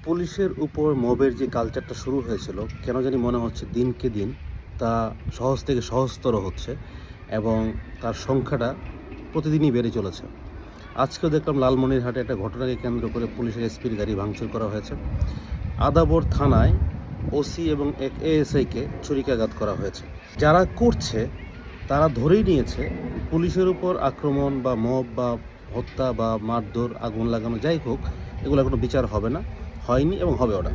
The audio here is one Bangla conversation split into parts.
পুলিশের উপর মবের যে কালচারটা শুরু হয়েছিল কেন জানি মনে হচ্ছে দিনকে দিন তা সহজ থেকে সহজতর হচ্ছে এবং তার সংখ্যাটা প্রতিদিনই বেড়ে চলেছে। আজকেও দেখলাম লালমনিরহাটে একটা ঘটনাকে কেন্দ্র করে পুলিশের এসপির গাড়ি ভাঙচুর করা হয়েছে। আদাবর থানায় ওসি এবং এক এএসআইকে ছুরিকাঘাত করা হয়েছে। যারা করছে তারা ধরেই নিয়েছে পুলিশের উপর আক্রমণ বা মব বা হত্যা বা মারধর আগুন লাগানো যাই হোক, এগুলো কোনো বিচার হবে না, হয়নি এবং হবে ওটা।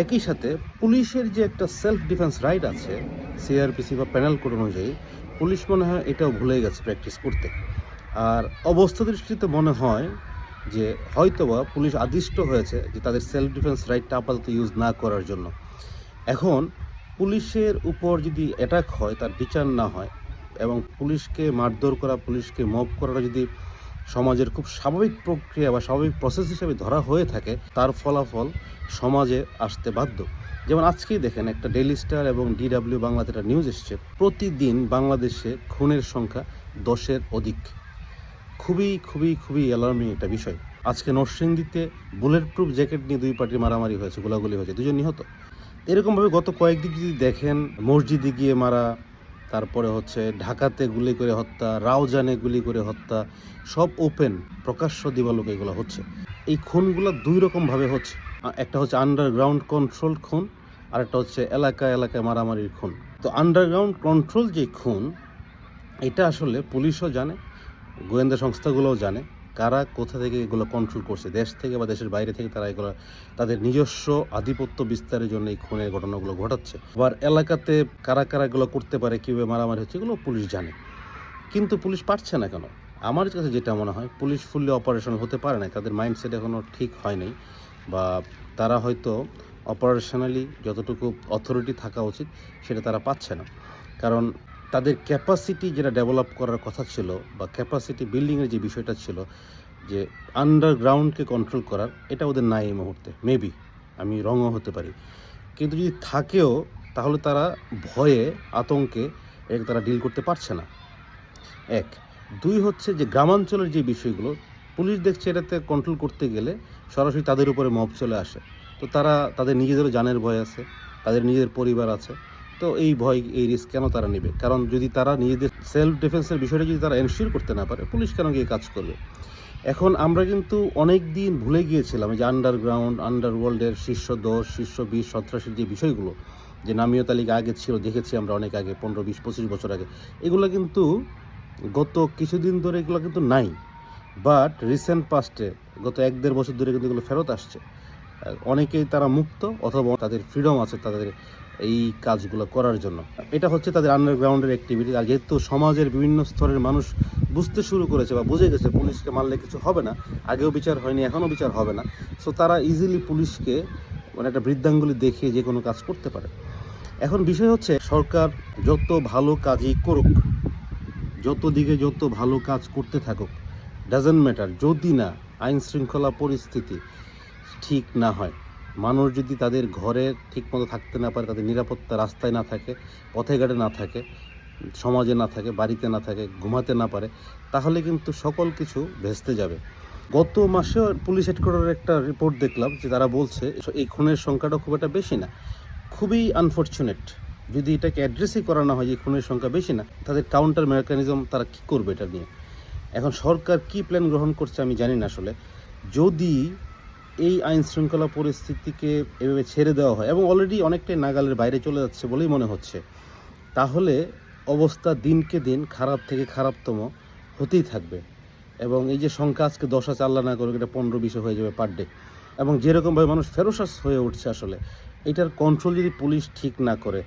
একই সাথে পুলিশের যে একটা সেলফ ডিফেন্স রাইট আছে সিআরপিসি বা প্যানেল কোড অনুযায়ী, পুলিশ মনে হয় এটাও ভুলে গেছে প্র্যাকটিস করতে। আর অবস্থা দৃষ্টিতে মনে হয় যে হয়তোবা পুলিশ আদিষ্ট হয়েছে যে তাদের সেলফ ডিফেন্স রাইটটা আপাতত ইউজ না করার জন্য। এখন পুলিশের উপর যদি অ্যাটাক হয়, তার বিচার না হয় এবং পুলিশকে মারধর করা, পুলিশকে মব করাটা যদি সমাজের খুব স্বাভাবিক প্রক্রিয়া বা স্বাভাবিক প্রসেস হিসেবে ধরা হয়ে থাকে, তার ফলাফল সমাজে আসতে বাধ্য। যেমন আজকেই দেখেন একটা ডেইলি স্টার এবং ডিডব্লিউ বাংলাতে একটা নিউজ এসছে, প্রতিদিন বাংলাদেশে খুনের সংখ্যা 10-এর অধিক। খুবই খুবই খুবই অ্যালার্মিং একটা বিষয়। আজকে নরসিংদীতে বুলেট প্রুফ জ্যাকেট নিয়ে দুই পার্টির মারামারি হয়েছে, গোলাগুলি হয়েছে, দুজন নিহত। এরকমভাবে গত কয়েকদিন যদি দেখেন, মসজিদে গিয়ে মারা, তারপরে হচ্ছে ঢাকাতে গুলি করে হত্যা, রাউজানে গুলি করে হত্যা, সব ওপেন প্রকাশ্য দিবালোকে এগুলো হচ্ছে। এই খুনগুলো দুই রকমভাবে হচ্ছে। একটা হচ্ছে আন্ডারগ্রাউন্ড কন্ট্রোল খুন, আর একটা হচ্ছে এলাকায় এলাকায় মারামারির খুন। তো আন্ডারগ্রাউন্ড কন্ট্রোল যে খুন, এটা আসলে পুলিশও জানে, গোয়েন্দা সংস্থাগুলোও জানে কারা কোথা থেকে এগুলো কন্ট্রোল করছে, দেশ থেকে বা দেশের বাইরে থেকে তারা এগুলো তাদের নিজস্ব আধিপত্য বিস্তারের জন্য এই খুনের ঘটনাগুলো ঘটাচ্ছে। আবার এলাকাতে কারা কারা এগুলো করতে পারে, কীভাবে মারামারি হচ্ছে, এগুলো পুলিশ জানে। কিন্তু পুলিশ পারছে না কেন? আমার কাছে যেটা মনে হয়, পুলিশ ফুললি অপারেশনাল হতে পারে না, তাদের মাইন্ডসেট এখনও ঠিক হয় নাই, বা তারা হয়তো অপারেশনালি যতটুকু অথরিটি থাকা উচিত সেটা তারা পাচ্ছে না। কারণ তাদের ক্যাপাসিটি যেটা ডেভেলপ করার কথা ছিল, বা ক্যাপাসিটি বিল্ডিংয়ের যে বিষয়টা ছিল, যে আন্ডারগ্রাউন্ডকে কন্ট্রোল করার, এটা ওদের নাই এই মুহূর্তে। মেবি আমি রঙও হতে পারি, কিন্তু যদি থাকেও তাহলে তারা ভয়ে আতঙ্কে তারা ডিল করতে পারছে না। এক, দুই হচ্ছে যে গ্রামাঞ্চলের যে বিষয়গুলো পুলিশ দেখছে এটাতে কন্ট্রোল করতে গেলে সরাসরি তাদের উপরে মব চলে আসে। তো তারা তাদের নিজেদেরও জানের ভয় আছে, তাদের নিজেদের পরিবার আছে। তো এই ভয়, এই রিস্ক কেন তারা নেবে? কারণ যদি তারা নিজেদের সেলফ ডিফেন্সের বিষয়টা যদি তারা এনশিওর করতে না পারে, পুলিশ কেন গিয়ে কাজ করবে? এখন আমরা কিন্তু অনেক দিন ভুলে গিয়েছিলাম যে আন্ডারগ্রাউন্ড, আন্ডারওয়ার্ল্ডের শীর্ষ 10, শীর্ষ 20 সন্ত্রাসীর যে বিষয়গুলো, যে নামীয় তালিকা আগে ছিল, দেখেছি আমরা অনেক আগে, 15, 20, 25 বছর আগে। এগুলো কিন্তু গত কিছুদিন ধরে এগুলো কিন্তু নাই, বাট রিসেন্ট পাস্টে গত 1-1.5 বছর ধরে কিন্তু এগুলো ফেরত আসছে। অনেকেই তারা মুক্ত, অথবা তাদের ফ্রিডম আছে তাদের এই কাজগুলো করার জন্য। এটা হচ্ছে তাদের আন্ডারগ্রাউন্ডের অ্যাক্টিভিটি। আর যেহেতু সমাজের বিভিন্ন স্তরের মানুষ বুঝতে শুরু করেছে বা বুঝে গেছে পুলিশকে মারলে কিছু হবে না, আগেও বিচার হয়নি, এখনও বিচার হবে না, সো তারা ইজিলি পুলিশকে মানে একটা বৃদ্ধাঙ্গুলি দেখিয়ে যে কোনো কাজ করতে পারে। এখন বিষয় হচ্ছে, সরকার যত ভালো কাজই করুক, যত দিকে যত ভালো কাজ করতে থাকুক, ডাজেন্ট ম্যাটার, যদি না আইন শৃঙ্খলা পরিস্থিতি ঠিক না হয়, মানুষ যদি তাদের ঘরে ঠিকমতো থাকতে না পারে, তাদের নিরাপত্তা রাস্তায় না থাকে, পথে ঘাটে না থাকে, সমাজে না থাকে, বাড়িতে না থাকে, ঘুমাতে না পারে, তাহলে কিন্তু সকল কিছু ভেস্তে যাবে। গত মাসে পুলিশ হেডকোয়ার্টারের একটা রিপোর্ট দেখলাম যে তারা বলছে এই খুনের সংখ্যাটা খুব একটা বেশি না। খুবই আনফর্চুনেট। যদি এটাকে অ্যাড্রেসই করা না হয় যে খুনের সংখ্যা বেশি না, তাদের কাউন্টার মেকানিজম তারা কী করবে এটা নিয়ে? এখন সরকার কী প্ল্যান গ্রহণ করছে আমি জানি না আসলে। যদি এই আইন শৃঙ্খলা পরিস্থিতিকে এভাবে ছেড়ে দেওয়া হয়, এবং অলরেডি অনেকটাই নাগালের বাইরে চলে যাচ্ছে বলেই মনে হচ্ছে, তাহলে অবস্থা দিনকে দিন খারাপ থেকে খারাপতম হতেই থাকবে। এবং এই যে সংখ্যা আজকে 10 আছে, আল্লাহ না করুক এটা 15-20 হয়ে যাবে পার ডে। এবং যেরকমভাবে মানুষ ফেরোসাস হয়ে উঠছে, আসলে এটার কন্ট্রোল যদি পুলিশ ঠিক না করে,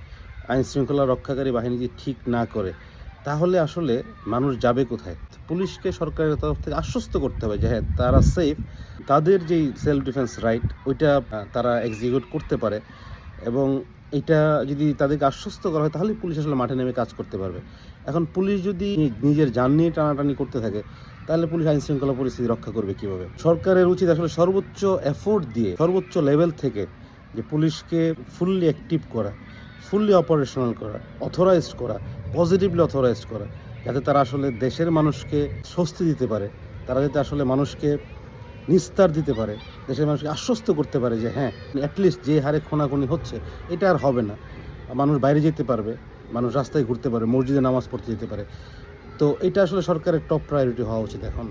আইন শৃঙ্খলা রক্ষাকারী বাহিনী যদি ঠিক না করে, তাহলে আসলে মানুষ যাবে কোথায়? পুলিশকে সরকারের তরফ থেকে আশ্বস্ত করতে হবে যে হ্যাঁ, তারা সেফ, তাদের যেই সেলফ ডিফেন্স রাইট ওইটা তারা এক্সিকিউট করতে পারে। এবং এটা যদি তাদেরকে আশ্বস্ত করা হয়, তাহলে পুলিশ আসলে মাঠে নেমে কাজ করতে পারবে। এখন পুলিশ যদি নিজের জান নিয়ে টানাটানি করতে থাকে, তাহলে পুলিশ আইন শৃঙ্খলা পরিস্থিতি রক্ষা করবে কীভাবে? সরকারের উচিত আসলে সর্বোচ্চ এফোর্ট দিয়ে, সর্বোচ্চ লেভেল থেকে যে পুলিশকে ফুললি অ্যাক্টিভ করা, ফুললি অপারেশনাল করা, অথরাইজড করা, পজিটিভলি অথরাইজড করা, যাতে তারা আসলে দেশের মানুষকে স্বস্তি দিতে পারে, তারা যাতে আসলে মানুষকে নিস্তার দিতে পারে, দেশের মানুষকে আশ্বস্ত করতে পারে যে হ্যাঁ, অ্যাটলিস্ট যে হারে খুনাখুনি হচ্ছে এটা আর হবে না। মানুষ বাইরে যেতে পারবে, মানুষ রাস্তায় ঘুরতে পারে, মসজিদে নামাজ পড়তে যেতে পারে। তো এটা আসলে সরকারের টপ প্রায়োরিটি হওয়া উচিত এখন।